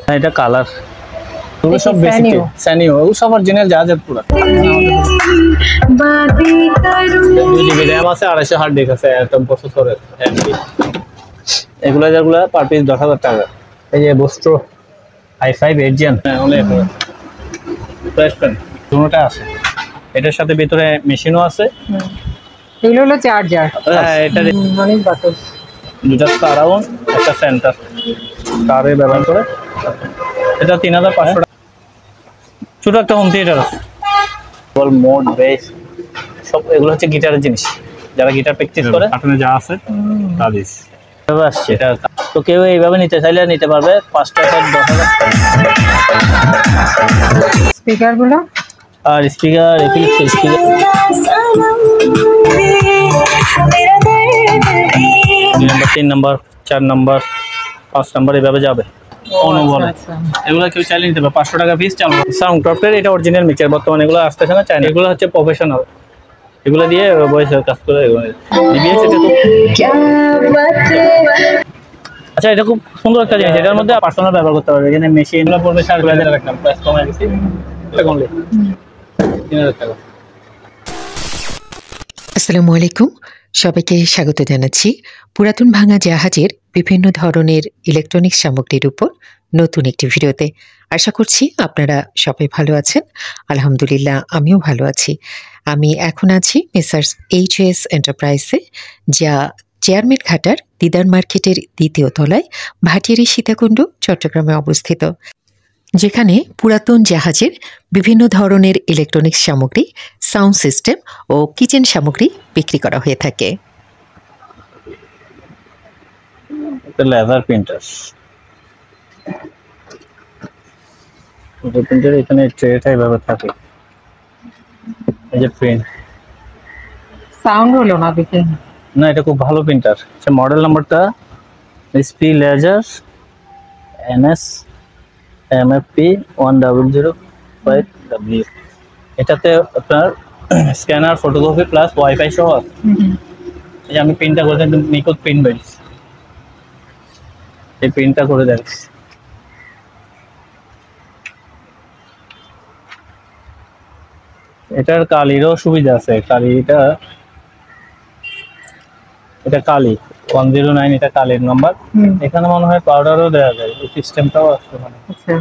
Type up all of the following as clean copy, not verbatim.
হ্যাঁ এটা কালার ওগুলো সব বেসিক স্যানিও ওগুলো সব অরিজিনাল জাহাজের পুরো র্যাম আছে 250 হার্ড ডিস্ক আছে একদম প্রসেসরের এমপি এগুলো যেগুলো পার পিস 10,000 টাকা এই যে বস্ত্র i5 8 gen only flash pen দুটোটা আছে এটার সাথে ভিতরে মেশিনও আছে এগুলো হলো চার্জার হ্যাঁ এটা অনেক বাটন দুটো সারাউন্ড একটা সেন্টার কারে ব্যবহার করে এটা 3,500 টাকা ছোট একটা হোম থিয়েটার আছে বল মোড বেস সব এগুলো হচ্ছে গিটারের জিনিস যারা গিটার প্র্যাকটিস করে কার্টুনে যা আছে তা দিস এভাবে আসছে এটা তো কেউ এইভাবে নিতে চাইলে নিতে পারবে 5 টাকা 10,000 স্পিকারগুলো আর স্পিকার এফিলিপস স্পিকার 3 নাম্বার 4 নাম্বার 5 নাম্বার এভাবে যাবে অনবলে এগুলো কেউ চাইলে নিতে পারবে 500 টাকা পিস চালু সাউন্ড টপের এটা অরিজিনাল মিক্সার বর্তমানে এগুলো আসতেছে না চাইনা এগুলো হচ্ছে প্রফেশনাল এগুলো দিয়ে ভয়েসের কাজ করে ডিবিএস এটা তো আচ্ছা এটা খুব সুন্দর একটা জিনিস এটার মধ্যে পার্সোনাল ব্যবহার করতে পারবে এখানে মেশিনগুলো পড়বে 4,000 টাকা প্রাইস কমে গেছে এটা কোনলি 3,000 টাকা আসসালামু আলাইকুম সবাইকে স্বাগত জানাচ্ছি পুরাতন ভাঙা জাহাজের বিভিন্ন ধরনের ইলেকট্রনিক্স সামগ্রীর উপর নতুন একটি ভিডিওতে আশা করছি আপনারা সবাই ভালো আছেন আলহামদুলিল্লাহ আমিও ভালো আছি আমি এখন আছি মেসার্স এইচএস এন্টারপ্রাইজে যা চেয়ারম্যান ঘাটার দিদার মার্কেটের দ্বিতীয় তলায় ভাটিয়ারি সীতাকুণ্ড চট্টগ্রামে অবস্থিত যেখানে পুরাতন জাহাজের বিভিন্ন ধরনের ইলেকট্রনিক্স সামগ্রী সাউন্ড সিস্টেম ও কিচেন সামগ্রী বিক্রি করা হয়ে থাকে লেদার প্রিন্টার প্রিন্টার এখানে ট্রেটা এভাবে থাকে এই যে প্রিন্ট সাউন্ড হলো না দেখে না এটা খুব ভালো প্রিন্টার আচ্ছা মডেল নাম্বারটা SP laser NS MFP 1005W এটাতে আপনার স্ক্যানার ফটোকপি প্লাস ওয়াইফাই সহ আছে এই যে আমি প্রিন্টটা করে দিই নিকট প্রিন্ট বেরিয়েছে এই প্রিন্টটা করে দেখছি এটার কালিরও সুবিধা আছে কালিটা এটা কালি 109 এটা কালির নাম্বার এখানে মনে হয় পাউডারও দেওয়া যায় এই সিস্টেমটাও আছে মানে আচ্ছা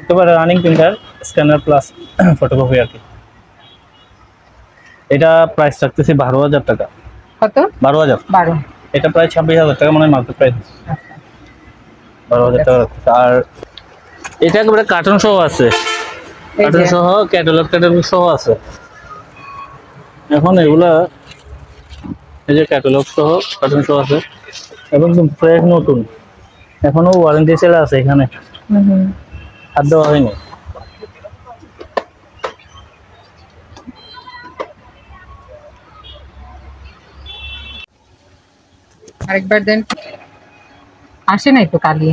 একেবারে running printer scanner plus photocopy আর কি এটা প্রাইস রাখতেছি 12,000 টাকা কত 12,000 এটা প্রায় 26,000 টাকা মনে হয় মার্কেট প্রাইস 12,000 টাকা আর এটা একেবারে কার্টুন সহ আছে কার্টুন সহ ক্যাটালগ সহ আছে এখন এগুলা এই যে ক্যাটালগ সহ কার্টুন সহ আছে এবং ফ্রেশ নতুন এখনো ওয়ারেন্টি সেল আছে এখানে হাত দেওয়া হয়নি আরেকবার দেন আসে নাই তো কালি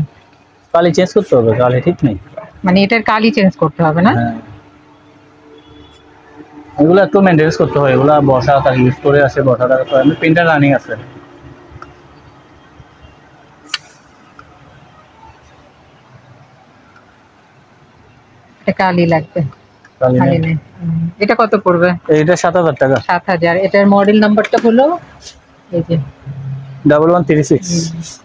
কালি চেঞ্জ করতে হবে কালি ঠিক নেই মানে এটার কালি চেঞ্জ করতে হবে না এগুলো একটু মেইনটেনেন্স করতে হয় এগুলো বসা তার ইউজ করে আসে বসাটা তো আমি প্রিন্টার রানিং আছে এটা কালি লাগবে কালি নেই এটা কত পড়বে এটা 7,000 টাকা 7,000 এটার মডেল নাম্বারটা হলো এই যে 1136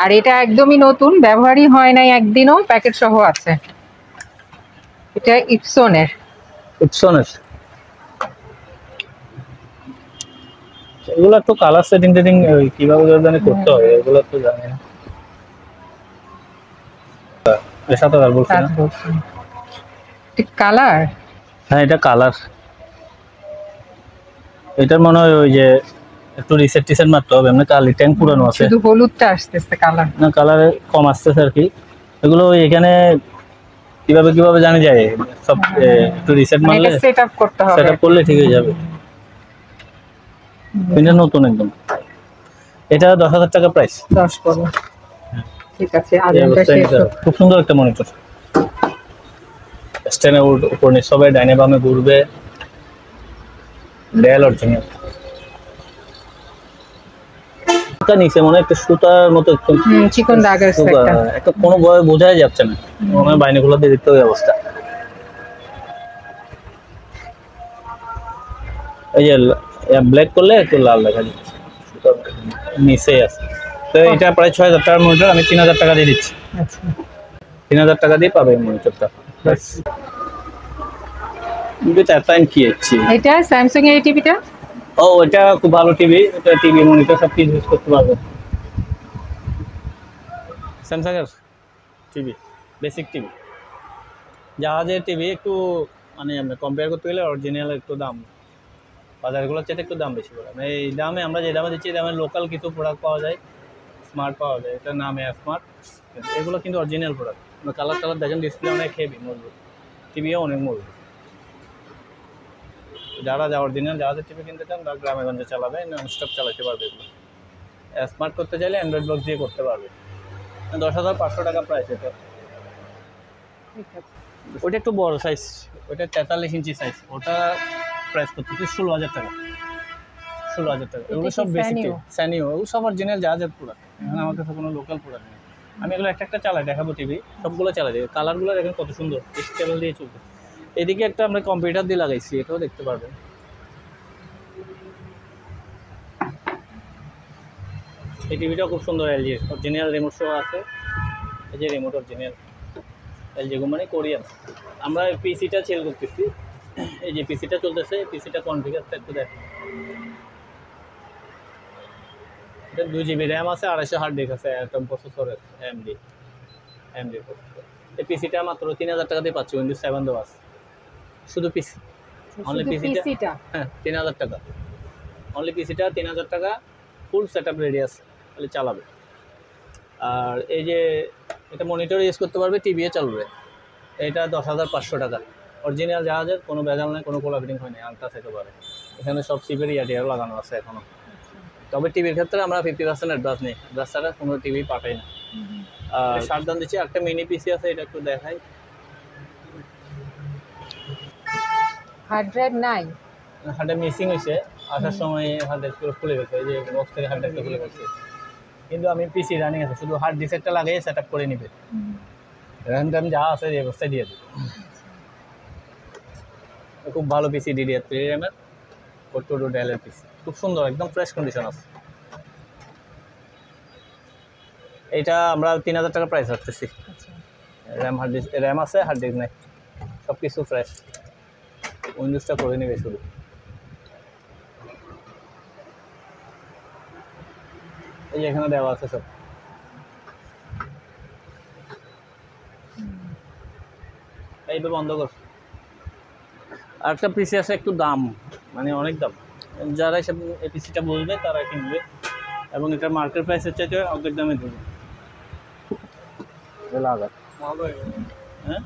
আর এটা একদমই নতুন ব্যবহারই হয় নাই একদিনও প্যাকেট সহ আছে এটা ইপসনের এগুলো একটু কালার সেটিং কিভাবে জানি করতে হয় এগুলো তো জানি না 7,000 বলছি না ঠিক কালার হ্যাঁ এটা কালার এটার মনে হয় ওই যে একটু রিসেট মারতে হবে এমনি কালি ট্যাঙ্ক পুরানো আছে শুধু হলুদটা আসতেছে কালার না কালার কম আসতেছে আর কি এগুলো এখানে কিভাবে জানা যায় সব একটু রিসেট মারলে সেটআপ করতে হবে সেটআপ করলে ঠিক হয়ে যাবে এটা নতুন একদম এটা 10,000 টাকা প্রাইস 10 করো ঠিক আছে আজকে শেষ খুব সুন্দর একটা মনিটর স্ট্যান্ডের উপর নিয়ে সবাই ডাইনে বামে ঘুরবে ডেল অরিজিনাল এটা নিচে মনে হয় একটা সুতার মতো একটু চিকন দাগ আছে সুতা, একটা। একটা কোনো বয় বোঝাই যাচ্ছে না, মনে হয় বাইনাগুলো দিয়ে দিতে ওই অবস্থা। এই যে ব্ল্যাক করলে একটু লাল দেখা যাচ্ছে, সুতার নিচে আছে। তো এটা প্রায় 6000 টাকার মনিটর, আমি 3000 টাকা দিয়ে দিচ্ছি। আচ্ছা 3000 টাকা দিয়ে পাবে মনিটরটা। ব্যাস কিন্তু টাইম কি হচ্ছে। এটা স্যামসাং এর টিভিটা। ও এটা খুব ভালো টিভি, এটা টিভি মনিটর সব কিছু ইউজ করতে পারবে। স্যামসাং এর টিভি, বেসিক টিভি, জাহাজের টিভি একটু মানে আমরা কম্পেয়ার করতে গেলে অরিজিনাল একটু দাম বাজারগুলোর চেয়ে একটু দাম বেশি পড়ে। এই দামে আমরা যে দামে দিচ্ছি, দামে লোকাল কিছু প্রোডাক্ট পাওয়া যায়, স্মার্ট পাওয়া যায়, এটার নামে স্মার্ট, এগুলো কিন্তু অরিজিনাল প্রোডাক্ট। কালার টালার দেখেন, ডিসপ্লে অনেক হেভি, মজবুত, টিভিও অনেক মজবুত। যারা অরিজিনাল জাহাজের টিভি কিনতে চান বা গ্রামে গঞ্জে চালাবে, ননস্টপ চালাতে পারবে। এগুলো স্মার্ট করতে চাইলে অ্যান্ড্রয়েড বক্স দিয়ে করতে পারবে। 10,500 টাকা প্রাইস এটা। ঠিক আছে। ওটা একটু বড় সাইজ, ওটা 43 ইঞ্চি সাইজ, ওটা প্রাইস করতেছে 16,000 টাকা। 16,000 টাকা। এগুলো সব বেসিক স্যানিও, এগুলো সব অরিজিনাল জাহাজের প্রোডাক্ট। এখানে আমার কাছে কোনো লোকাল প্রোডাক্ট নেই। আমি এগুলো একটা একটা চালাই, দেখাবো টিভি, সবগুলো চালাই দেবে। কালারগুলো দেখেন কত সুন্দর, কেবল দিয়ে চলবে। এদিকে একটা আমরা কম্পিউটার দিয়ে লাগাইছি, এটাও দেখতে পারবেন। এই টিভিটাও খুব সুন্দর, এলজি অরিজিনাল রিমোট সহ আছে। এই যে রিমোট অরিজিনাল এলজি মানে কোরিয়ান। আমরা পিসিটা সেল করতেছি, এই যে পিসিটা চলতেছে, পিসিটা কনফিগারটা একটু দেখ। এটা 2 GB র্যাম আছে, 250 হার্ড ডিস্ক আছে, একদম প্রসেসরের এমডি প্রসেসর। এই পিসিটা মাত্র 3000 টাকা দিয়ে পাচ্ছি, উইন্ডোজ 7 দেওয়া আছে। শুধু পিসি, অনলি পিসিটা, হ্যাঁ 3000 টাকা অনলি পিসিটা, 3000 টাকা, ফুল সেটআপ রেডি আছে, তাহলে চালাবে। আর এই যে এটা মনিটর ইউজ করতে পারবে, টিভিও চলবে। এটা 10,500 টাকা, অরিজিনাল জাহাজের, কোনো ভেজাল নেই, কোনো কোলা ফিটিং হয়নি, আলট্রা সেটও পারে। এখানে সব সিপের ইয়াটিয়ার লাগানো আছে এখনও। তবে টিভির ক্ষেত্রে আমরা 50% অ্যাডভান্স নেই, অ্যাডভান্স ছাড়া কোনো টিভি পাঠাই না। আর সাবধান দিচ্ছি, একটা মিনি পিসি আছে, এটা একটু দেখাই। হার্ড ড্রাইভ নাই, হার্ডে মিসিং হয়েছে, আসার সময় হার্ড ডিস্ক খুলে গেছে, এই যে বক্স থেকে হার্ড ডিস্ক খুলে গেছে। কিন্তু আমি পিসি রানিং আছে, শুধু হার্ড ডিস্কটা লাগিয়ে সেট আপ করে নিবে, র্যাম ট্যাম যা আছে এই অবস্থায় দিয়ে দেবে। খুব ভালো পিসি, DDR3 র্যামের, 42 ডেলের পিসি, খুব সুন্দর, একদম ফ্রেশ কন্ডিশন আছে। এটা আমরা 3000 টাকা প্রাইস রাখতেছি। র্যাম হার্ড ডিস্ক, র্যাম আছে, হার্ড ডিস্ক নেই, সব কিছু ফ্রেশ। উইন্ডোজটা করে নেবে শুধু। এই যে এখানে দেওয়া আছে সব। এইভাবে বন্ধ কর। আর একটা পিসি আছে, একটু দাম, মানে অনেক দাম, যারা এসব এই পিসিটা বুঝবে তারা কিনবে, এবং এটার মার্কেট প্রাইসের চাইতে অর্ধেক দামে দেবে। হ্যাঁ,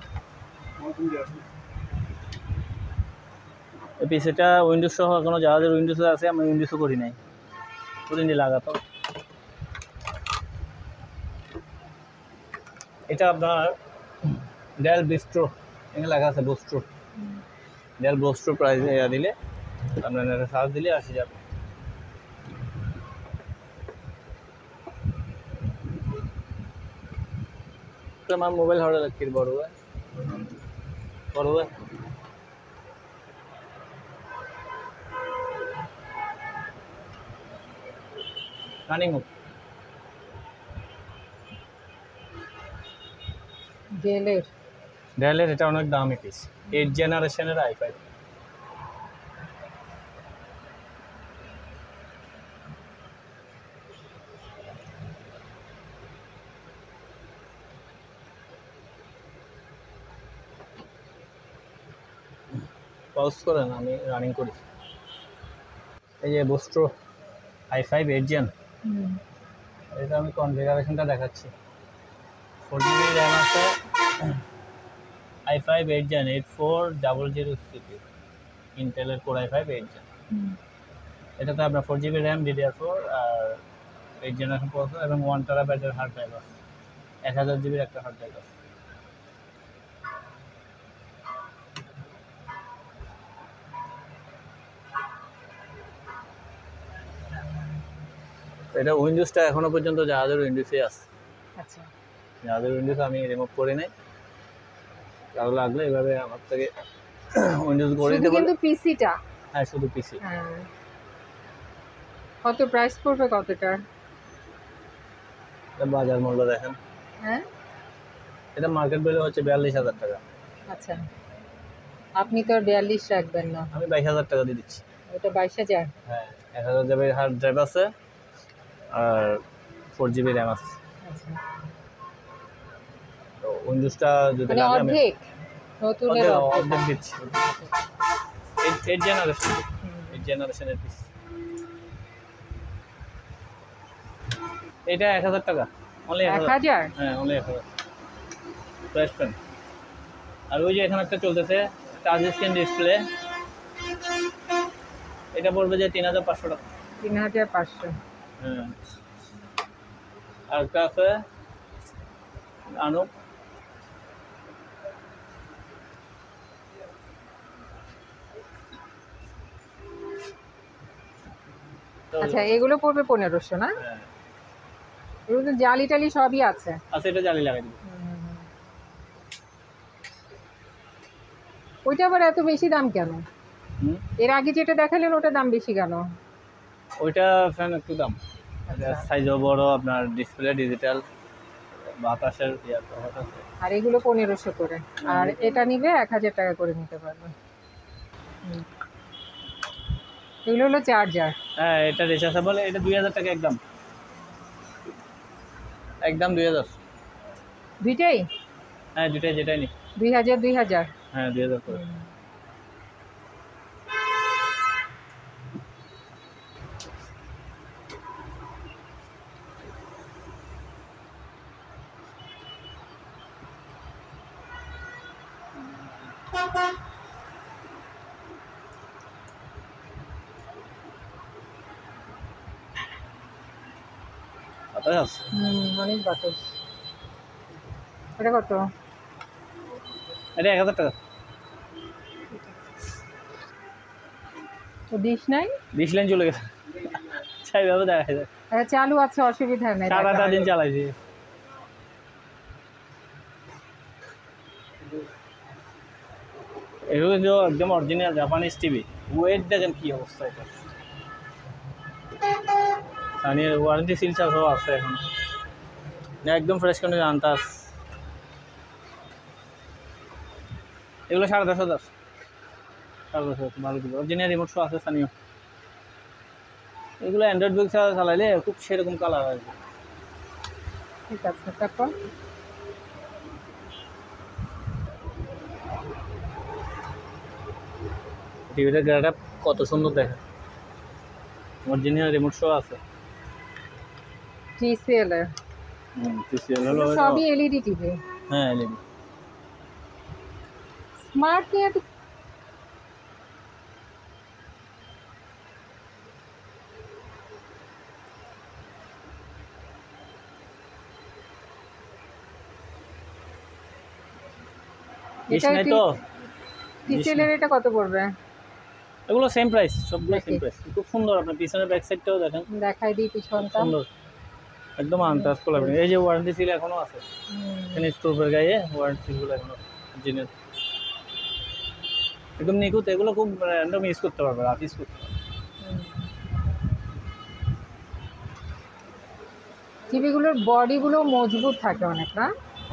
এই পিসিটা উইন্ডোজ সহ এখনো জাহাজের উইন্ডোজ আছে, আমি উইন্ডোজও করি নাই, করিনি, লাগাতো। এটা আপনার ডেল বিস্ট্রো, এখানে লেখা আছে বোস্ট্রো, ডেল বোস্ট্রো প্রাইস দিলে আপনার একটা সার্চ দিলে আসে যাবে। আমার মোবাইল হওয়া লাগছে বড় রানিং হোক। ডেলের এটা অনেক দামি পিস, 8 জেনারেশনের i5। পজ করেন, আমি রানিং করি। এই যে বোস্ট্রো i5 8 জেন, এটা আমি কনফিগারেশনটা দেখাচ্ছি। 4GB র্যাম আছে, i5 8 জেন, 8400 CPU, ইন্টেলের কোর i5 8 জেন। এটাতে আপনার 4GB র্যাম, DDR4 আর 8 জেনারেশন প্রসেসর এবং 1 টেরাবাইটের হার্ড ড্রাইভ আছে, 1000 জিবির একটা হার্ড ড্রাইভ আছে। এটা উইন্ডোজটা এখনো পর্যন্ত জাহাজের উইন্ডোজে আছে। আচ্ছা, জাহাজের উইন্ডোজ আমি রিমুভ করি নাই, কারো লাগলে এভাবে আমার থেকে উইন্ডোজ করে শুধু দিতে কিন্তু বলে। পিসিটা। হ্যাঁ শুধু পিসি। হ্যাঁ, কত প্রাইস পড়বে কতটা? বাজার মূল্য দেখেন, হ্যাঁ এটা মার্কেট ভ্যালু হচ্ছে 42,000 টাকা। আচ্ছা, আপনি তো আর 42 রাখবেন না, আমি 22,000 টাকা দিয়ে দিচ্ছি। ওটা 22,000। হ্যাঁ 1,000 জিবি হার্ড ড্রাইভ আছে আর 4 জিবি র্যাম আছে। আচ্ছা, তো উইন্ডোজটা যদি মানে লাগে আমি অর্ধেক নতুনের অর্ধেক। অর্ধেক দিচ্ছি। 8 জেনারেশন, 8 জেনারেশনের পিস। এটা 1,000 টাকা, অনলি 1,000। 1000? হ্যাঁ অনলি 1,000 প্রাইস পেন। আর ওই যে এখানে একটা চলতেছে টাচ স্ক্রিন ডিসপ্লে, এটা পড়বে যে 3,500 টাকা। 3500। হ্যাঁ আর একটা আছে আনুক, আচ্ছা, এগুলো পড়বে 1500 না? হ্যাঁ এগুলো তো জালি টালি সবই আছে। আচ্ছা এটা জালি লাগাই দিবি। ওইটা আবার এত বেশি দাম কেন? হুম, এর আগে যেটা দেখালেন ওটা দাম বেশি কেন? ওইটা ফ্যান একটু দাম, সাইজও বড়, আপনার ডিসপ্লে ডিজিটাল, বাতাসের আর এগুলো 1500 করে, আর এটা নিবে 1000 টাকা করে নিতে পারবে। এগুলো হলো চার্জার। হ্যাঁ এটা রিচার্জেবল, এটা 2,000 টাকা একদম, একদম 2,000। দুইটাই হ্যাঁ দুটাই যেটাই নি। 2000 2000। হ্যাঁ 2,000 করে। বাতাস আছে। অনেক বাতাস। এটা কত? এটা 1,000 টাকা। তো ডিশ নাই? 20 লাইন চলে গেছে, সেইভাবে দেখা যায়। এটা চালু আছে, অসুবিধা নেই। সারাটা দিন চালাইছি। এগুলো কিন্তু একদম অরিজিনাল জাপানিজ টিভি। ওয়েট দেখেন কি অবস্থা এটা, সানির ওয়ারেন্টি সিল সহ আছে এখন, একদম ফ্রেশ কন্ডিশন আনতাস। এগুলো 10,500। 10,500 ভালো দিল, অরিজিনাল রিমোট সহ আছে সানিও। এগুলো অ্যান্ড্রয়েড বুক চালাইলে খুব সেরকম কালার আসবে। ঠিক আছে, তারপর টিভিটার গ্যারাটা কত সুন্দর দেখে, অরিজিনাল রিমোট সহ আছে। TCL এর TCL হলো সবই এলইডি টিভি। হ্যাঁ এলইডি। স্মার্ট নিয়ে তো ডিশ নাই তো। TCL এর এটা কত পড়বে? এগুলো সেম প্রাইস, সবগুলো সেম দেখি। প্রাইস। খুব সুন্দর, আপনার পিছনের ব্যাক সাইডটাও দেখেন দেখাই দিই পিছনটা। সুন্দর, একদম আনটাচ করবেন। এই যে ওয়ারেন্টি সিল এখনো আছে, এখানে স্টোভের গায়ে ওয়ারেন্টি সিলগুলো এখনো অরিজিনাল, একদম নিখুঁত। এগুলো খুব র্যান্ডম ইউজ করতে পারবে, রাফ ইউজ করতে পারবে। টিভিগুলোর বডিগুলো মজবুত থাকে অনেক, না?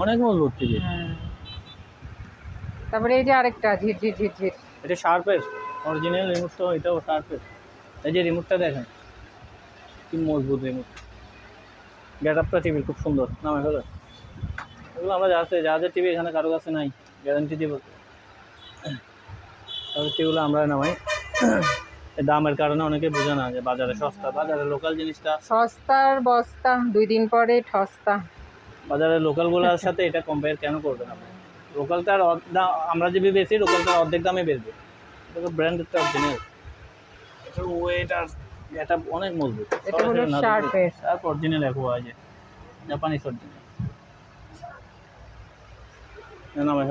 অনেক মজবুত টিভি। হ্যাঁ। তারপরে এই যে আরেকটা ঝিরঝির ঝিরঝির, এটা শার্পের অরিজিনাল রিমোট তো, এটাও শার্পের। এই যে রিমোটটা দেখেন কি মজবুত রিমোট, গেট আপটা টিভির খুব সুন্দর। নামে ফেলো এগুলো আমরা যাদের টিভি এখানে কারো কাছে নাই, গ্যারান্টি দিয়ে বলতে, তাদের টিভিগুলো আমরা নামাই। এই দামের কারণে অনেকে বোঝে না যে বাজারে সস্তা, বাজারে লোকাল জিনিসটা সস্তার বস্তা 2 দিন পরে ঠস্তা। বাজারের লোকালগুলোর সাথে এটা কম্পেয়ার কেন করবেন আপনি? লোকালটার আমরা যে বেশি, লোকালটার অর্ধেক দামে বেচবে। এটা ব্র্যান্ডেরটা অরিজিনাল, এটার ওয়েট আর এটা অনেক মজবুত। এটা হলো শার্পের। শার্প অরিজিনাল একো হয় যে জাপানিজ অরিজিনাল। না ভাই,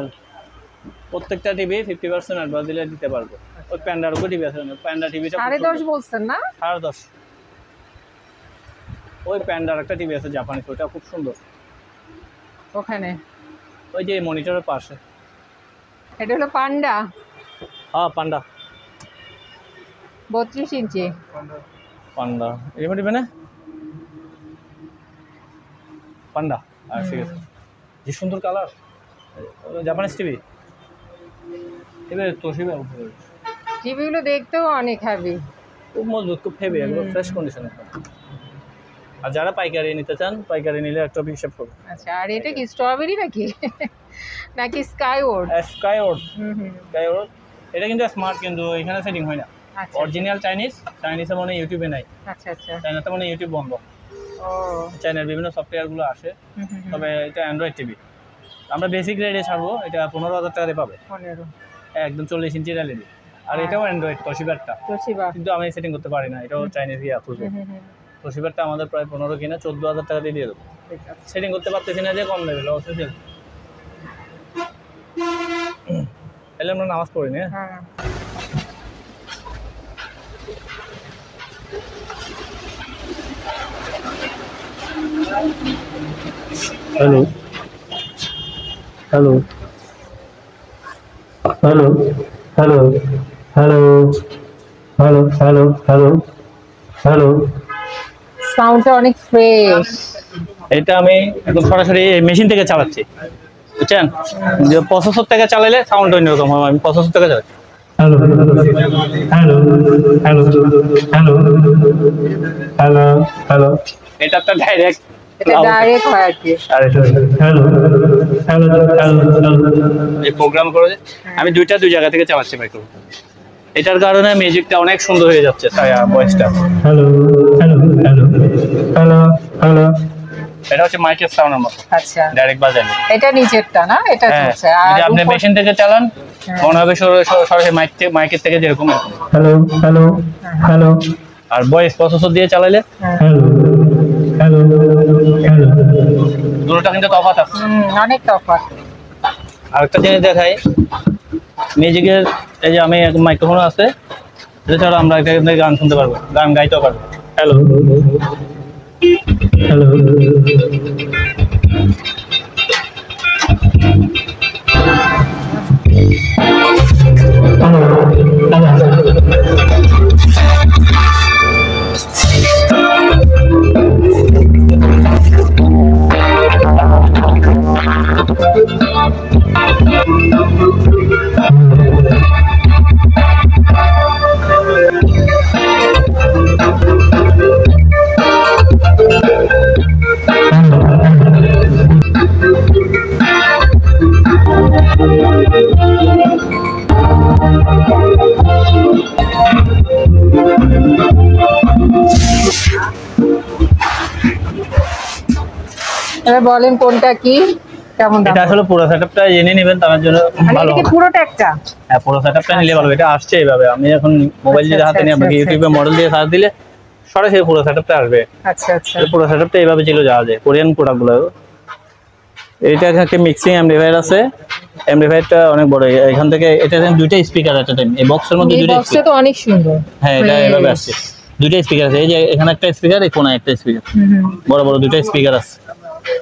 প্রত্যেকটা টিভি 50% অ্যাডভান্স দিলে দিতে পারবো। ওই প্যান্ডার উপর টিভি আছে, প্যান্ডা টিভিটা 10.5 বলছেন না? 10.5। ওই প্যান্ডার একটা টিভি আছে জাপানিজ, ওটা খুব সুন্দর। ওখানে ওই যে মনিটরের পাশে। এটা হলো পান্ডা, হ্যাঁ পান্ডা। 32 ইঞ্চি। পান্ডা রিমোট টিভি না পান্ডা। ঠিক আছে, যে সুন্দর কালার, জাপানিজ টিভি। এবার তোশিবা টিভিগুলো দেখতেও অনেক হেভি, খুব মজবুত, খুব হেভি, একদম ফ্রেশ কন্ডিশনে। আর যারা পাইকারি নিতে চান, পাইকারি নিলে একটা হিসাব করবে। আচ্ছা, আর এটা কি স্ট্রবেরি নাকি নাকি স্কাইওয়ার্ড? স্কাইওয়ার্ড, হুম। স্কাইওয়ার্ড। এটা কিন্তু স্মার্ট, কিন্তু এখানে সেটিং হয় না। আচ্ছা অরিজিনাল চাইনিজ, চাইনিজে মানে ইউটিউবে নাই। আচ্ছা আচ্ছা। চাইনাতে মানে ইউটিউব বন্ধ। ও চাইনার বিভিন্ন সফটওয়্যারগুলো আসে, তবে এটা অ্যান্ড্রয়েড টিভি। আমরা বেসিক রেটে ছাড়বো, এটা 15,000 টাকাতে পাবে, 15। একদম 40 ইঞ্চির এলইডি। আর এটাও অ্যান্ড্রয়েড তোশিবারটা, তোশিবা। কিন্তু আমি সেটিং করতে পারি না, এটাও চাইনিজ ইয়া খুঁজবো। তোশিবারটা আমাদের প্রায় 15 কিনা 14,000 টাকা দিয়ে দেবো। সেটিং করতে পারতেছি না যে কম দেবে, লস হয়েছে। তাহলে আমরা নামাজ পড়ি না। হ্যাঁ hello hello hello hello hello hello hello hello hello. সাউন্ডটা অনেক ফ্রেশ। এটা আমি একদম সরাসরি মেশিন থেকে চালাচ্ছি, বুঝছেন? যে প্রসেসর থেকে চালালে সাউন্ড অন্যরকম হবে। আমি প্রসেসর থেকে চালাচ্ছি। Hello hello hello hello hello hello. এটা একটা ডাইরেক্ট, এটা ডাইরেক্ট হয় আর কি। Hello hello hello. এই প্রোগ্রাম করে আমি দুই জায়গা থেকে চালাচ্ছি মাইক্রোফোন। এটার কারণে মিউজিকটা অনেক সুন্দর হয়ে যাচ্ছে, ভয়েসটা। Hello hello hello hello hello. এটা হচ্ছে মাইকের সাউন্ডের মতো। আচ্ছা, ডাইরেক্ট বাজালে। এটা নিচেরটা না, এটা হ্যাঁ, হচ্ছে। আর যদি আপনি মেশিন থেকে চালান মনে হবে সরাসরি মাইকের থেকে যেরকম। Hello hello hello. আর ভয়েস প্রসেসর দিয়ে চালালে হ্যালো হ্যালো হ্যালো। দুটোটা কিন্তু তফাৎ আছে। অনেক তফাৎ। আরেকটা জিনিস দেখাই, মিউজিকের এই যে আমি মাইক্রোফোন আছে, এছাড়া আমরা একটা গান শুনতে পারবো, গান গাইতেও পারবো। Hello hello. এবার বলেন কোনটা কি কেমন দাম? এটা আসলে পুরো সেটআপটা জেনে নেবেন, তার জন্য মানে ভালো এটা কি হবে। পুরোটা একটা? হ্যাঁ, পুরো সেটআপটা নিলে ভালো। এটা আসছে এইভাবে, আমি এখন মোবাইল দিয়ে হাতে নিয়ে আপনাকে ইউটিউবে মডেল দিয়ে সার্চ দিলে সরাসরি পুরো সেটআপটা আসবে। আচ্ছা আচ্ছা। পুরো সেটআপটা এইভাবে ছিল যাওয়া যায়, কোরিয়ান প্রোডাক্টগুলো। এইটা একটা মিক্সিং অ্যাম্পলিফায়ার আছে, অ্যাম্পলিফায়ারটা অনেক বড়। এখান থেকে এটা দুইটা স্পিকার একটা টাইম, এই বক্সের মধ্যে দুইটা বক্সটা তো অনেক সুন্দর। হ্যাঁ, এটা এইভাবে আসছে, দুইটা স্পিকার আছে। এই যে এখানে একটা স্পিকার, এই কোণায় একটা স্পিকার, বড় বড় দুইটা স্পিকার আছে।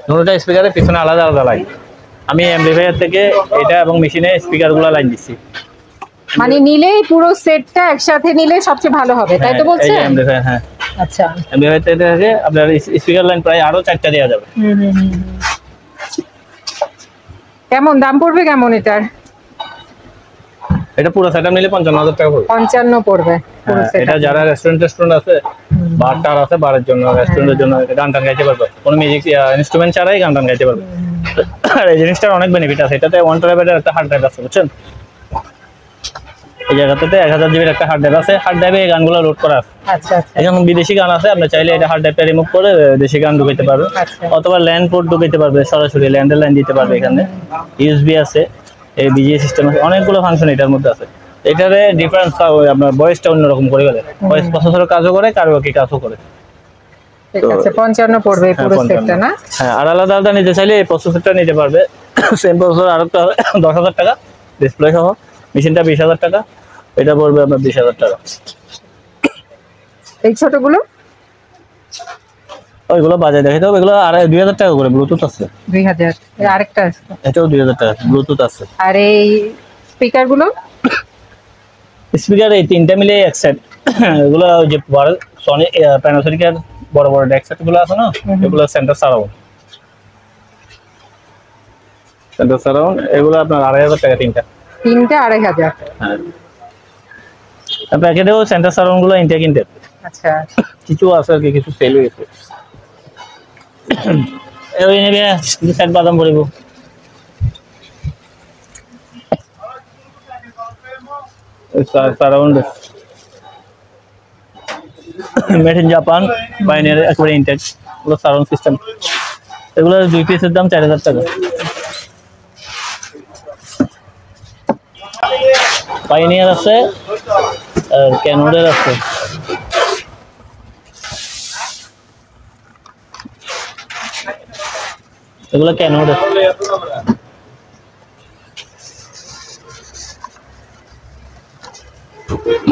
দুটোটা স্পিকারের পিছনে আলাদা আলাদা লাইন। আমি অ্যাম্পলিফায়ার থেকে এটা এবং মেশিনে স্পিকারগুলো লাইন দিচ্ছি। মানে নিলেই পুরো সেটটা একসাথে নিলে সবচেয়ে ভালো হবে, তাই তো বলছেন? এই অ্যাম্পলিফায়ার, হ্যাঁ আচ্ছা। অ্যাম্পলিফায়ার থেকে আপনার স্পিকার লাইন প্রায় আরো 4টা দেওয়া যাবে। কেমন দাম পড়বে কেমন এটার? এটা পুরো সেটআপ নিলে 55,000 টাকা পড়বে। 55 পড়বে পুরো হ্যাঁ, সেট। এটা যারা রেস্টুরেন্ট আছে, বার টার আছে, বারের জন্য, রেস্টুরেন্টের জন্য গান টান গাইতে পারবে, কোনো মিউজিক ইনস্ট্রুমেন্ট ছাড়াই গান টান গাইতে পারবে। আর এই জিনিসটার অনেক বেনিফিট আছে। এটাতে 1 টেরাবাইটের একটা হার্ড ড্রাইভ আছে, বুঝছেন? এই জায়গাটাতে 1000 জিবির একটা হার্ড ড্রাইভ আছে। হার্ড ড্রাইভে এই গানগুলো লোড করা আছে। আচ্ছা আচ্ছা। এখন বিদেশি গান আছে, আপনি চাইলে এটা হার্ড ড্রাইভটা রিমুভ করে দেশি গান ঢুকাইতে পারবে, অথবা ল্যান্ড পোর্ট ঢুকাইতে পারবে, সরাসরি ল্যান্ডের লাইন দিতে পারবে। এখানে ইউএসবি আছে, এই বিজিএ সিস্টেম আছে, অনেকগুলো ফাংশন এটার মধ্যে আছে। এটারে ডিফারেন্স আপনার ভয়েসটা অন্যরকম করে গেলে, ভয়েস প্রসেসরের কাজও করে, কারোকি কাজও করে। ঠিক আছে, 55 পড়বে এই পুরো সেটটা না? হ্যাঁ, আর আলাদা আলাদা নিতে চাইলে এই প্রসেসরটা নিতে পারবে। সেম প্রসেসর আর 10,000 টাকা, ডিসপ্লে সহ। মেশিনটা 20,000 টাকা, এটা পড়বে আপনার 20,000 টাকা। এই ছোটগুলো ওইগুলো বাজারে দেখাইতে হবে, এগুলো 2000 টাকা করে, ব্লুটুথ আছে। 2000 এর আরেকটা আছে, এটাও 2000 টাকা, ব্লুটুথ আছে। আর এই স্পিকার গুলো স্পিকার এই তিনটা মিলে এক সেট। এগুলো ওই যে সনি প্যানাসোনিকের বড় বড় ডেক সেট গুলো আছে না, এগুলো সেন্টার সারাউন্ড, সেন্টার সারাউন্ড এগুলো আপনার 2500 টাকা তিনটা। 2500। হ্যাঁ, প্যাকেটেও সেন্টার সারাউন্ড গুলো ইনটেক ইনটেক আচ্ছা, কিছু আছে আর কি, কিছু সেল হয়েছে। এই নেবে কিছু সেট বাদাম পড়িব। Surround made in Japan, Pioneer একেবারে ইনটেক, এগুলো সারাউন্ড সিস্টেম। এগুলো 2 পিসের দাম 4000 টাকা। পাইনিয়ার আছে আর ক্যানোডের আছে। এগুলো ক্যানোডের।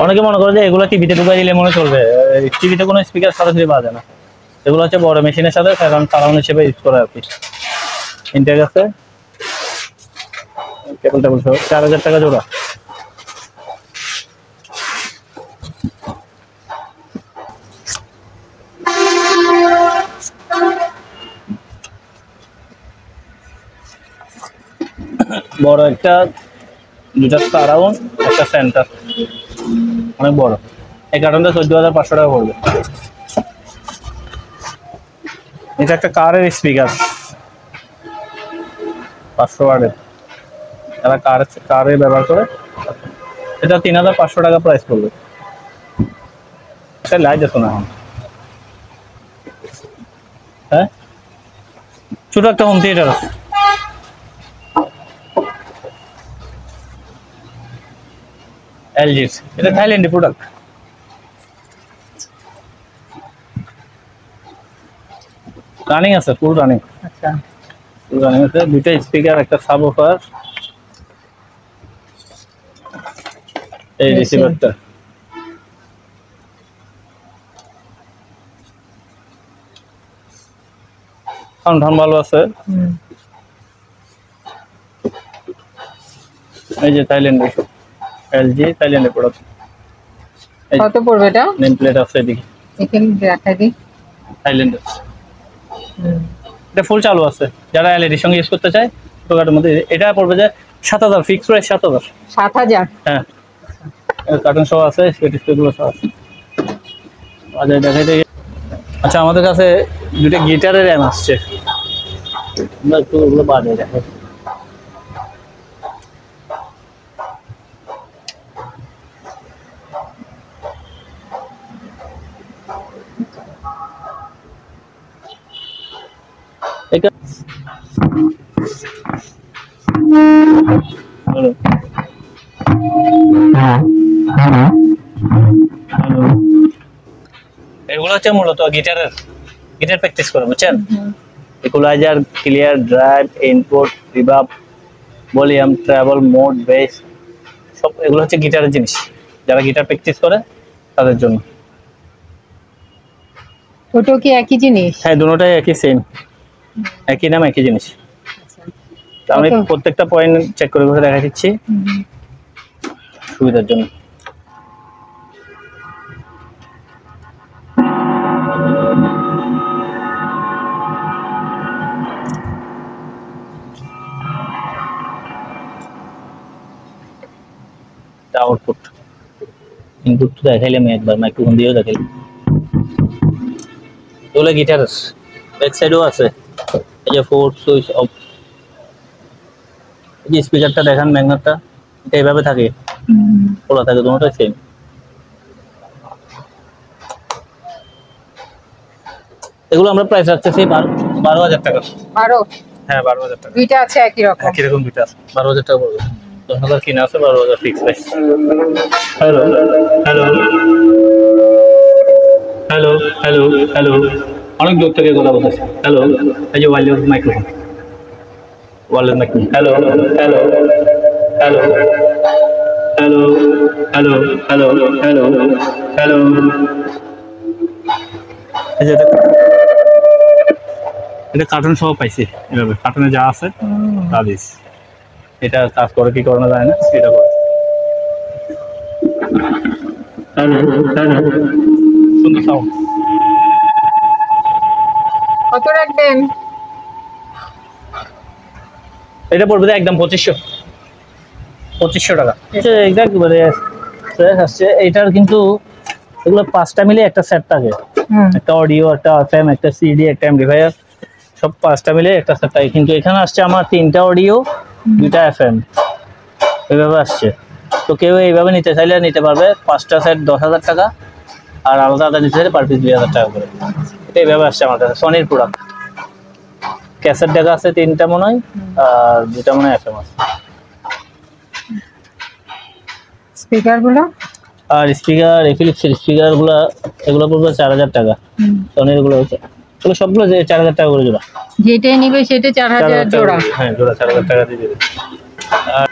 অনেকে মনে করে যে এগুলো টিভিতে ঢুকাই দিলে মনে চলবে, টিভিতে কোনো স্পিকার সরাসরি বাজে না, এগুলো হচ্ছে বড় মেশিনের সাথে সারাউন্ড হিসেবে ইউজ করা আর কি। ইনটেক আছে, কেবল টেবল সহ 4000 টাকা জোড়া। বড় একটা, দুটা সারাউন্ড, একটা সেন্টার, অনেক বড়। এই কার্টনটা 14500 টাকা পড়বে। এটা একটা কারের স্পিকার 500 ওয়াটের, যারা কারে ব্যবহার করে, এটা 3500 টাকা প্রাইস পড়বে। এটা লাইট আছে না, হ্যাঁ ছোট একটা হোম থিয়েটার আছে। এলজি, এটা থাইল্যান্ডের প্রোডাক্ট। রানিং আছে, ফুল রানিং। আচ্ছা, ফুল রানিং আছে, দুইটা স্পিকার, একটা সাবওুফার, এই রিসিভারটা। সাউন্ড ভালো আছে। এই যে থাইল্যান্ডের এলজি, থাইল্যান্ডের প্রোডাক্ট। কত পড়বে এটা? নেম প্লেট আছে এদিকে, এখানে দেখাই দিই। থাইল্যান্ডের। এটা ফুল চালু আছে, যারা এলইডির সঙ্গে ইউজ করতে চায় ছোটখাটোর মধ্যে। এটা পড়বে যে 7000, ফিক্স প্রাইস 7000। 7000? হ্যাঁ, কার্টুন সহ আছে, স্পেটিসগুলো সহ আছে। বাজারে দেখাই দেখি। আচ্ছা, আমাদের কাছে দুটো গিটারের র্যাম আসছে, আমরা একটু ওগুলো বাজারে দেখাই। এটা হ্যালো হ্যালো, এগুলো হচ্ছে মূলত গিটার প্র্যাকটিস করে, বুঝছেন? Equaliser, clear, drive, input, reverb, volume, travel, mode, bass, সব এগুলো হচ্ছে গিটারের জিনিস, যারা গিটার প্র্যাকটিস করে তাদের জন্য। ওটাও কি একই জিনিস? হ্যাঁ, দুটোটাই একই, সেম, একই নাম, একই জিনিস। আমি প্রত্যেকটা পয়েন্ট চেক করে করে দেখা দিচ্ছি সুবিধার জন্য। আউটপুট, ইনপুট তো দেখাইলাম একবার, মাইক্রোফোন দিয়েও দেখাইলাম। এগুলো গিটার, ব্যাক সাইডও আছে। এই যে ফোর্থ সুইচ অফ, এই যে স্পিকারটা দেখান, ম্যাগনেটটা এটা এইভাবে থাকে, খোলা থাকে, দুটোটাই সেম। এগুলো আমরা প্রাইস রাখতেছি 12000 টাকা। 12? হ্যাঁ, 12000 টাকা। দুইটা আছে একই রকম? একই রকম দুইটা আছে, 12000 টাকা পড়বে। 10000 কিনা আছে, 12000 fix price. Hello hello hello hello hello, অনেক দূর থেকে কথা বলতেছে। হ্যালো, এই যে wireless microphone, wireless microphone. Hello hello hello hello hello hello hello hello, এই যে এটা কার্টুন সহ পাইছি, এভাবে কার্টুনে যা আছে তা দিস। এটা কাজ করে কি করে না যায় না, সেটা করে সুন্দর সাউন্ড। কত রাখবেন? এটা পড়বে একদম 2500 টাকা। এক্সাক্ট মানে আসছে এটার, কিন্তু এগুলো 5টা মিলে একটা সেট থাকে, একটা অডিও, একটা এফএম, একটা সিডি, একটা এমপ্লিফায়ার, সব 5টা মিলে একটা সেট থাকে। কিন্তু এখানে আসছে আমার 3টা অডিও, 2টা এফএম, এইভাবে আসছে। তো কেউ এইভাবে নিতে চাইলে নিতে পারবে। 5টা সেট 10,000 টাকা, আর আলাদা আলাদা নিতে চাইলে পার পিস 2,000 টাকা করে। এটা এইভাবে আসছে আমার কাছে, সনির প্রোডাক্ট। ক্যাসেট দেখা আছে 3টা মনে হয়, আর 2টা মনে হয় এফএম আছে। স্পিকার গুলো, আর স্পিকার ফিলিপসের স্পিকার গুলো, এগুলো পড়বে 4,000 টাকা। সনির গুলো হচ্ছে এগুলো সবগুলো 4,000 টাকা করে জোড়া। যেটাই নিবে সেটা 4,000 জোড়া। হ্যাঁ, জোড়া 4,000 টাকা দিয়ে দেবে। আর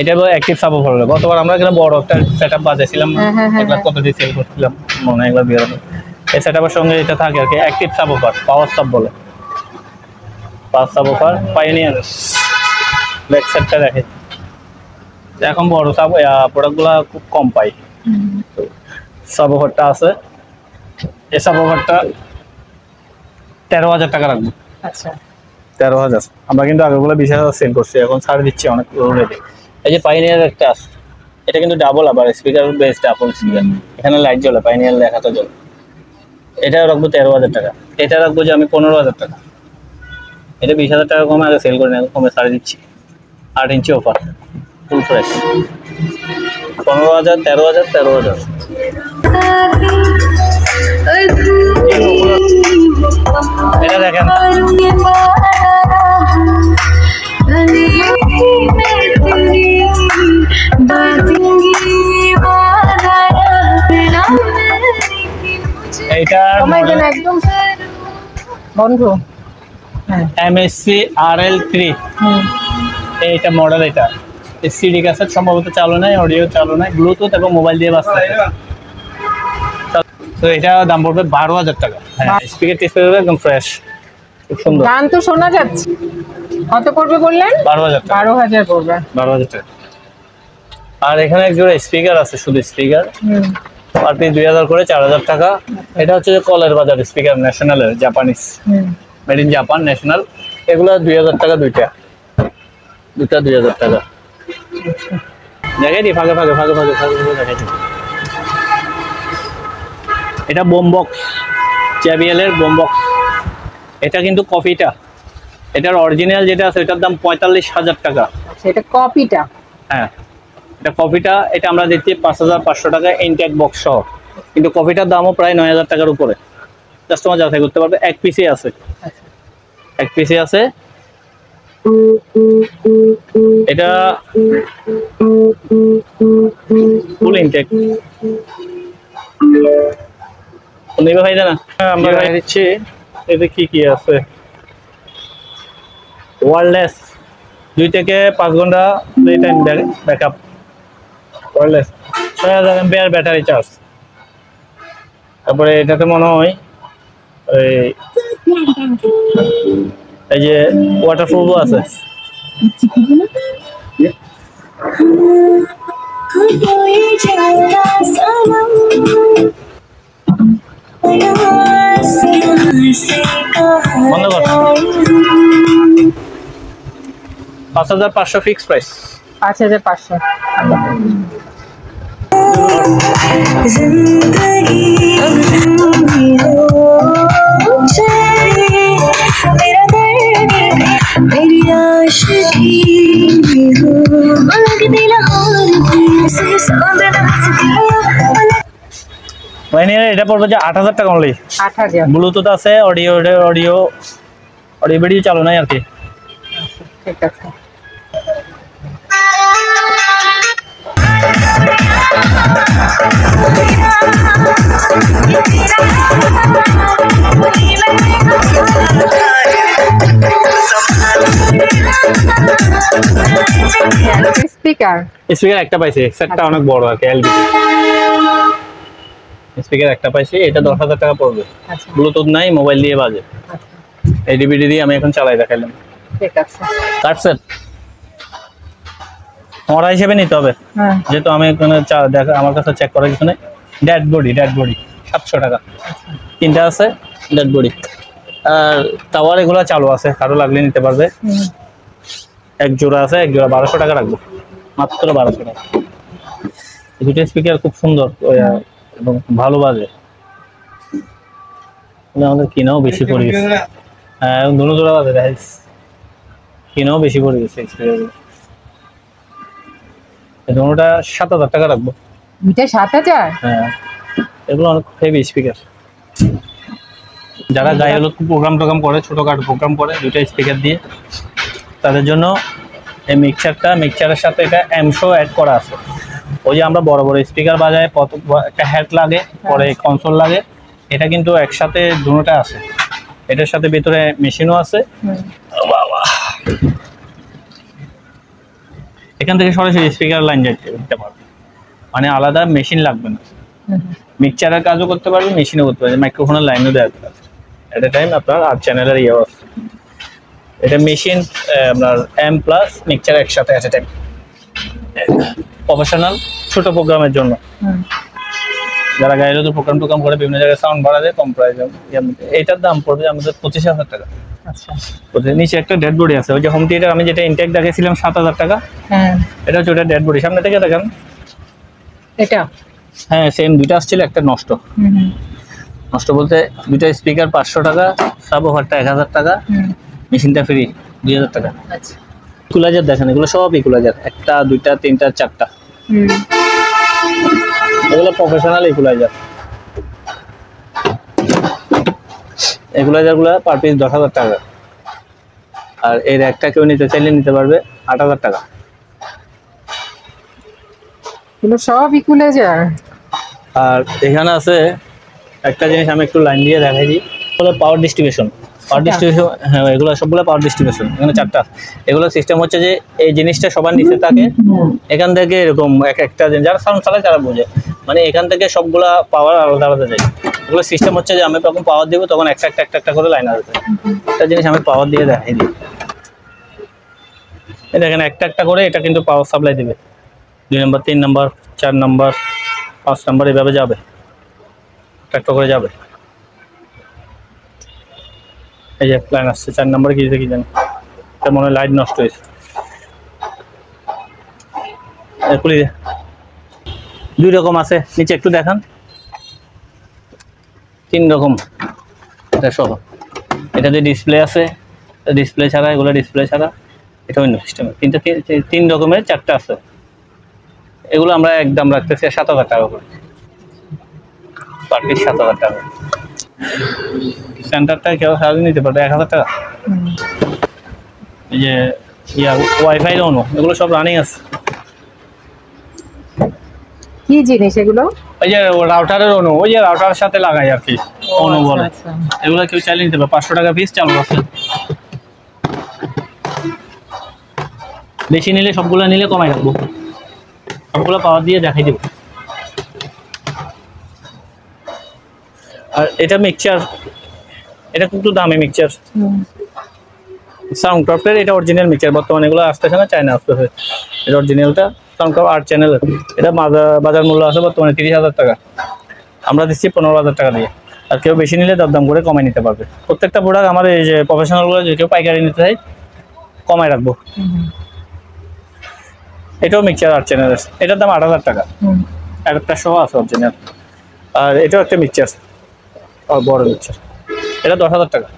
এটা হলো অ্যাক্টিভ সাবওুফার। গতবার আমরা এখানে বড় একটা সেটআপ বাজাইছিলাম, একবার কত দিয়ে সেল করছিলাম মনে হয়, একবার বেরোনো। এই সেটআপের সঙ্গে এটা থাকে আর কি, অ্যাক্টিভ সাবওুফার, পাওয়ার সাব বলে। পাওয়ার সাবওুফার পাইওনিয়ার ব্যাক সাইডটা দেখে। এখন বড় সাব প্রোডাক্টগুলো খুব কম পাই। সাবওুফারটা আছে, এই সাবওুফারটা 13,000 টাকা রাখবো। আচ্ছা, 13,000। আমরা কিন্তু আগেগুলো 20,000 সেল করছি, এখন ছাড় দিচ্ছি অনেক রেটে। এই যে পাইওনিয়ার একটা আছে, এটা কিন্তু ডাবল, আবার স্পিকার বেস ডাবল স্পিকার, এখানে লাইট জ্বলে, পাইওনিয়ার লেখাটা জ্বলে। এটা রাখবো 13,000 টাকা। এটা রাখবো যে আমি 15,000 টাকা। এটা 20,000 টাকা কমে আগে সেল করে নিয়ে কমে ছাড় দিচ্ছি। 8 ইঞ্চি অফার, ফুল ফ্রেশ। 15,000, 13,000, 13,000। এটা দেখেন, এইটা একদম বন্ধু। MSC RL3, এইটা মডেল। এটা সিডি ক্যাসেট সম্ভবত চালু নাই, অডিও চালু নাই, ব্লুটুথ এবং মোবাইল দিয়ে বাজতে। তো এটা দাম পড়বে 12,000 টাকা। হ্যাঁ, স্পিকার একদম ফ্রেশ, খুব সুন্দর। গান তো শোনা যাচ্ছে। কত পড়বে বললেন? 12,000 টাকা। 12,000 পড়বে। 12,000 টাকা। আর এখানে এক জোড়া স্পিকার আছে, শুধু স্পিকার, পার পিস 2,000 করে, 4,000 টাকা। এটা হচ্ছে যে কলের বাজার স্পিকার, ন্যাশনালের, Japanese, made in Japan, National. এগুলো 2,000 টাকা দুইটা 2,000 টাকা। দেখাই দি ফাঁকে ফাঁকে দেখাই দি। এটা বোম বক্স, JBL এর বোম বক্স। এটা কিন্তু কপিটা, এটার অরিজিনাল যেটা আছে এটার দাম 45,000 টাকা। এটা কপিটা? হ্যাঁ, এটা কপিটা। এটা আমরা দিচ্ছি 5,500 টাকা ইনটেক বক্স সহ, কিন্তু কপিটার দামও প্রায় 9,000 টাকার উপরে। কাস্টমার যাচাই করতে পারবে। এক পিসে আছে, এক পিসে আছে। এটা ফুল ইনটেক। নিবে ভাই জানা, আমরা দিচ্ছি। এতে কি কি আছে? ওয়্যারলেস, 2 থেকে 5 ঘন্টা free time backup. Wireless 6,000 MPR battery charge. তারপরে এটাতে মনে হয় এই যে ওয়াটারপ্রুফও আছে। বন্ধ কর। 5,500 ফিক্স প্রাইস। 5,500। এটা পড়বে যে 8,000 টাকা অনলি। 8,000। ব্লুটুথ আছে, অডিও ভিডিও চালু নাই আর কি। ঠিক আছে। স্পিকার একটা পাইছি, সেটটা অনেক বড় আর কি, এলবি স্পিকার একটা পাইছি। এটা 10,000 টাকা পড়বে। ব্লুটুথ নাই, মোবাইল দিয়ে বাজে। এই ডিভিডি দিয়ে আমি এখন চালাই দেখাইলাম। ঠিক আছে। কাটছেন মরা হিসেবে নিতে হবে, হ্যাঁ যেহেতু আমি এখানে দেখা আমার কাছে চেক করার কিছু নেই। ডেড বডি 700 টাকা, তিনটা আছে ডেড বডি। আর টাওয়ার এগুলো চালু আছে, কারো লাগলে নিতে পারবে। এক জোড়া আছে, এক জোড়া 1200 টাকা রাখবো, মাত্র 1200 টাকা। দুটো স্পিকার খুব সুন্দর এবং ভালো বাজে, আমাদের কিনাও বেশি পড়ে গেছে। হ্যাঁ দুটো জোড়া বাজে গাইস, কিনাও বেশি পড়ে গেছে স্পিকারগুলো। এই দুটোটা 7000 টাকা রাখবো। দুইটা 7000? হ্যাঁ এগুলো অনেক হেভি স্পিকার। যারা গায়ে হলুদ প্রোগ্রাম করে, ছোটখাটো প্রোগ্রাম করে দুইটা স্পিকার দিয়ে, তাদের জন্য এই মিক্সচারের সাথে এটা এমশো অ্যাড করা আছে। ওই যে আমরা বড় বড় স্পিকার বাজায় একটা হেড লাগে, পরে কনসোল লাগে, এটা কিন্তু একসাথে দুটোটা আছে। এটার সাথে ভিতরে মেশিনও আছে। বাবা এখান থেকে সরাসরি স্পিকার লাইন যেতে পারবে, মানে আলাদা মেশিন লাগবে না। মিক্সচারের কাজও করতে পারবে, মেশিনও করতে পারবে, মাইক্রোফোনের লাইনও দেওয়া যাবে। এট এ টাইম আপনার 8 চ্যানেলের ইয়ে আছে। এটা মেশিন আপনার এম প্লাস মিক্সচার একসাথে এট এ টাইম, প্রফেশনাল ছোট প্রোগ্রামের জন্য। যারা গায়ে হলুদ প্রোগ্রাম করে বিভিন্ন জায়গায় সাউন্ড বাড়া যায় কম প্রাইসে। এটার দাম পড়বে আমাদের 25,000 টাকা। আচ্ছা নিচে একটা ডেড বডি আছে, ওই যে হোম থিয়েটার আমি যেটা ইনটেক দেখাইছিলাম 7000 টাকা। হ্যাঁ এটা হচ্ছে ওটা ডেড বডি। সামনে থেকে দেখেন, এটা হ্যাঁ সেম দুইটা আসছিল, একটা নষ্ট। নষ্ট বলতে দুইটা স্পিকার 500 টাকা, সাব ওভারটা 1000 টাকা, মেশিনটা ফ্রি 2000 টাকা। আচ্ছা ইকুলাইজার দেখেন, এগুলো সব ইকুলাইজার, একটা দুইটা তিনটা চারটা, এগুলো প্রফেশনাল ইকুলাইজার। ইকুলাইজার গুলো পার পিস 10,000 টাকা। আর এর একটা কেউ নিতে চাইলে নিতে পারবে 8,000 টাকা। এগুলো সব ইকুলাইজার। আর এখানে আছে একটা জিনিস, আমি একটু লাইন দিয়ে দেখাই দিই, পাওয়ার ডিস্ট্রিবিউশন। হ্যাঁ এগুলো সবগুলো পাওয়ার ডিস্ট্রিবিউশন, এখানে 4টা। এগুলো সিস্টেম হচ্ছে যে এই জিনিসটা সবার নিচে থাকে, এখান থেকে এরকম একটা যারা সাউন্ড চালায় তারা বোঝে, মানে এখান থেকে সবগুলা পাওয়ার আলাদা আলাদা যায়। এগুলো সিস্টেম হচ্ছে যে আমি যখন পাওয়ার দিব তখন একটা করে লাইন আসবে। একটা জিনিস আমি পাওয়ার দিয়ে দেখাই দিই, দেখেন একটা করে এটা কিন্তু পাওয়ার সাপ্লাই দিবে। 2 নম্বর 3 নম্বর 4 নম্বর 5 নম্বর এভাবে যাবে, একটা করে যাবে। এই যে প্ল্যান আসছে 4 নম্বর কি জানি, তার মনে হয় লাইট নষ্ট হয়েছে। খুলি 2 রকম আছে, নিচে একটু দেখান। 3 রকম, এটা সহ। এটাতে ডিসপ্লে আছে, ডিসপ্লে ছাড়া, এগুলো ডিসপ্লে ছাড়া, এটা অন্য সিস্টেমে। কিন্তু 3 রকমের 4টা আছে। এগুলো আমরা একদম রাখতেছি 7,000 টাকা করে, পার পিস 7,000 টাকা। সেন্টারটা কেউ সারাদিন নিতে পারবে 1,000 টাকা। এই যে ওয়াইফাই অনো, এগুলো সব রানিং আছে। কি জিনিস এগুলো? ওই যে রাউটারের অনো, ওই যে রাউটারের সাথে লাগাই আর কি, অনো বলে। এগুলো কেউ চাইলে নিতে পারবে, 500 টাকা পিস চালু আছে। বেশি নিলে সবগুলো নিলে কমাই রাখবো, সবগুলো পাওয়ার দিয়ে দেখাই দেবো। আর এটা মিক্সচার, এটা কিন্তু দামি মিক্সচার, সাউন্ডক্রাফটের। এটা অরিজিনাল মিক্সচার, বর্তমানে এগুলো আসতেছে না, চায়না আসতেছে। এটা অরিজিনালটা সাউন্ডক্রাফট 8 চ্যানেলের। এটা বাজার মূল্য আছে বর্তমানে 30,000 টাকা, আমরা দিচ্ছি 15,000 টাকা দিয়ে। আর কেউ বেশি নিলে দাম করে কমাই নিতে পারবে। প্রত্যেকটা প্রোডাক্ট আমার এই যে প্রফেশনালগুলো, যে কেউ পাইকারি নিতে চাই কমাই রাখবো। এটাও মিক্সচার 8 চ্যানেলের, এটার দাম 8,000 টাকা, একটা সহ আছে অরিজিনাল। আর এটাও একটা মিক্সচার, বড় মিক্সচার, এটা 10,000 টাকা।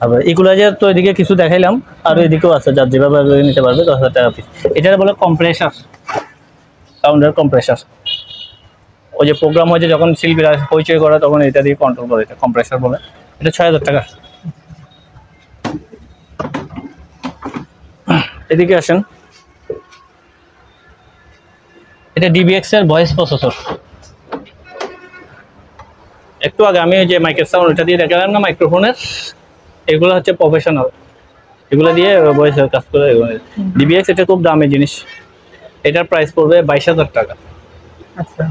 আবার ইকুলাইজার তো এদিকে কিছু দেখাইলাম, আর এদিকেও আছে, যার যেভাবে নিতে পারবে 10,000 টাকা পিস। এটা বলে কম্প্রেসার, সাউন্ডের কম্প্রেসার। ওই যে প্রোগ্রাম হয়েছে যখন শিল্পীরা পরিচয় করে তখন এটা দিয়ে কন্ট্রোল করে, এটা কম্প্রেসার বলে। এটা 6,000 টাকা। এদিকে আসেন, এটা DBX এর ভয়েস প্রসেসর। একটু আগে আমি ওই যে মাইকের সাউন্ড ওটা দিয়ে দেখালাম না মাইক্রোফোনের, এগুলো হচ্ছে প্রফেশনাল, এগুলো দিয়ে ভয়েসের কাজ করে। DBX এটা খুব দামি জিনিস, এটার প্রাইস পড়বে 22,000 টাকা। আচ্ছা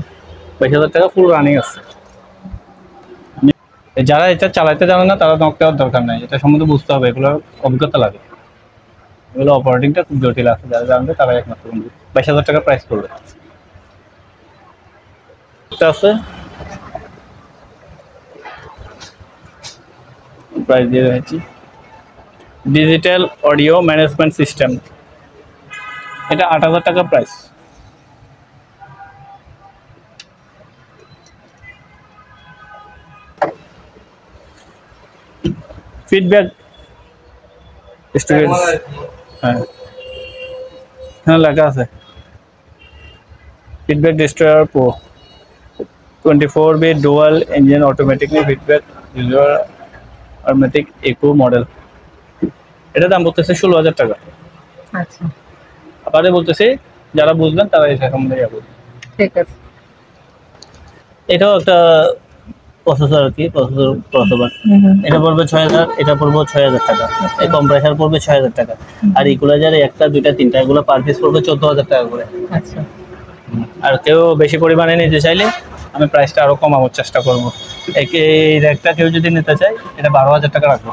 22,000 টাকা ফুল রানিং আছে। যারা এটা চালাতে জানে না তারা নক দেওয়ার দরকার নাই, এটা সম্বন্ধে বুঝতে হবে, এগুলো অভিজ্ঞতা লাগে। এগুলো অপারেটিংটা খুব জটিল আছে, যারা জানবে তারা একমাত্র 22,000 টাকা প্রাইস পড়বে। এটা আছে প্রাইস দিয়ে রেখেছি, ডিজিটাল অডিও ম্যানেজমেন্ট সিস্টেম, এটা 8,000 টাকা প্রাইস। ফিডব্যাক স্টুডেন্টস, হ্যাঁ লেখা আছে feedback destroyer pro 24-bit dual engine automatically feedback user automatic echo model. এটা দাম বলতেছে 16,000 টাকা। আচ্ছা আপনাদের বলতেছি যারা বুঝবেন তারা এটা সম্বন্ধে যাবো। ঠিক আছে। এটাও একটা প্রসেসর আর কি, প্রসেসর এটা পড়বে 6,000, এটা পড়বে 6,000 টাকা, এই কম্প্রেসার পড়বে 6,000 টাকা, আর ইকুয়ালাইজার একটা দুইটা তিনটা এগুলো পার পিস পড়বে 14,000 টাকা করে। আচ্ছা আর কেউ বেশি পরিমাণে নিতে চাইলে আমি প্রাইসটা আরো কমানোর চেষ্টা করবো। এই র্যাকটা কেউ যদি নিতে চায় এটা 12,000 টাকা রাখবো,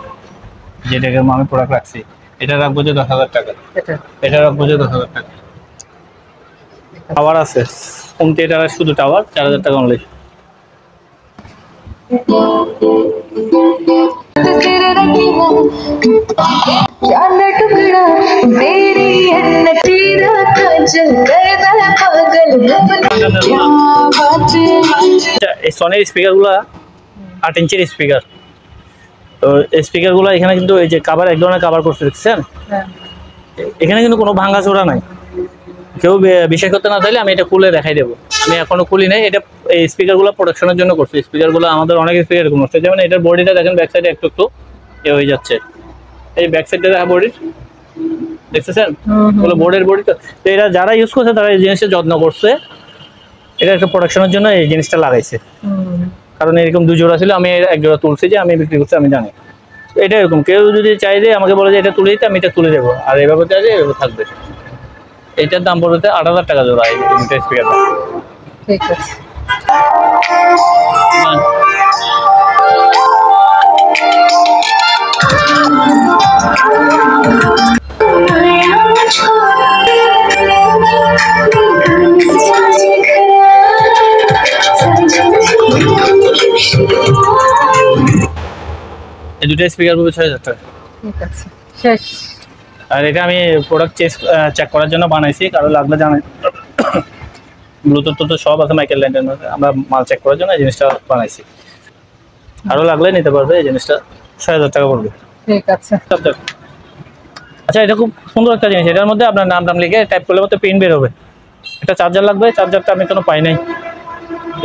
যেটাকে আমি প্রোডাক্ট রাখছি। এটা রাখবো যে 10,000 টাকা, এটা রাখবো যে 10,000 টাকা। টাওয়ার আছে হোম থিয়েটারের, শুধু টাওয়ার 4,000 টাকা অনলি। এই সনির স্পিকারগুলো 8 ইঞ্চির স্পিকার, তো এই স্পিকারগুলো এখানে কিন্তু এই যে কাভার এক ধরনের কাভার করতে দেখছেন, এখানে কিন্তু কোনো ভাঙা চোরা নাই। কেউ বিশ্বাস করতে না চাইলে আমি এটা খুলে দেখাই দেবো, আমি এখনো খুলি নাই। এটা এই স্পিকারগুলো প্রোডাকশনের জন্য করছি। স্পিকারগুলো আমাদের অনেক স্পিকার এরকম হচ্ছে, যেমন এটার বডিটা দেখেন ব্যাক সাইডে একটু একটু এ হয়ে যাচ্ছে, এই ব্যাক সাইডটা দেখা বডির দেখতেছেন, ওগুলো বোর্ডের বডি। তো এটা যারা ইউজ করছে তারা এই জিনিসটা যত্ন করছে, এটা একটা প্রোডাকশনের জন্য এই জিনিসটা লাগাইছে। কারণ এরকম 2 জোড়া ছিল, আমি 1 জোড়া তুলছি যে আমি বিক্রি করছি, আমি জানি। এটা এরকম কেউ যদি চাই যে আমাকে বলে যে এটা তুলে দিতে, আমি এটা তুলে দেবো, আর এভাবে চাই যে এভাবে থাকবে। এইটার দাম পড়বে 8,000 টাকা জোড়া এই স্পিকারটা। ঠিক আছে। এই দুটো স্পিকার পড়বে 6,000 টাকা। ঠিক আছে শেষ। আর এটা আমি প্রোডাক্ট চেক করার জন্য বানাইছি, কারো লাগলে জানেন ব্লুটুথ তো সব আছে মাইকেল ল্যান্ডের মধ্যে, আমরা মাল চেক করার জন্য এই জিনিসটা বানাইছি। আরো লাগলে নিতে পারবে, এই জিনিসটা 6,000 টাকা পড়বে। ঠিক আছে। আচ্ছা এটা খুব সুন্দর একটা জিনিস, এটার মধ্যে আপনার নাম লিখে টাইপ করলে মতো প্রিন্ট বের হবে। এটা চার্জার লাগবে, চার্জারটা আমি কোনো পাই নাই।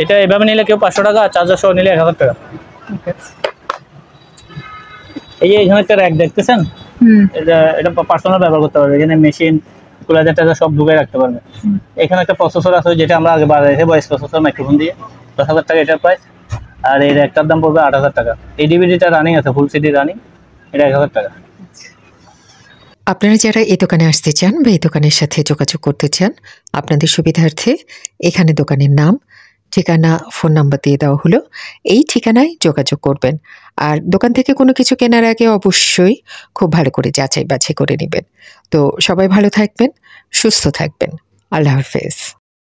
এটা এভাবে নিলে কেউ 500 টাকা, আর চার্জার সহ নিলে 1,000 টাকা। ঠিক আছে। এই যে এখানে একটা র্যাক দেখতেছেন, এটা পার্সোনাল ব্যবহার করতে পারবে। এখানে মেশিন কুলার টাকা সব ঢুকে রাখতে পারবে। এখানে একটা প্রসেসর আছে যেটা আমরা আগে বাজারে ভয়েস প্রসেসর মাইক্রোফোন দিয়ে 10,000 টাকা এটার প্রাইস। আর এই র্যাকটার দাম পড়বে 8,000 টাকা। এই ডিভিডিটা রানিং আছে, ফুল সিডি রানিং, এটা 1,000 টাকা। আপনারা যারা এই দোকানে আসতে চান বা এই দোকানের সাথে যোগাযোগ করতে চান, আপনাদের সুবিধার্থে এখানে দোকানের নাম, ঠিকানা, ফোন নাম্বার দিয়ে দেওয়া হলো। এই ঠিকানায় যোগাযোগ করবেন। আর দোকান থেকে কোনো কিছু কেনার আগে অবশ্যই খুব ভালো করে যাচাই বাছাই করে নেবেন। তো সবাই ভালো থাকবেন, সুস্থ থাকবেন। আল্লাহ হাফেজ।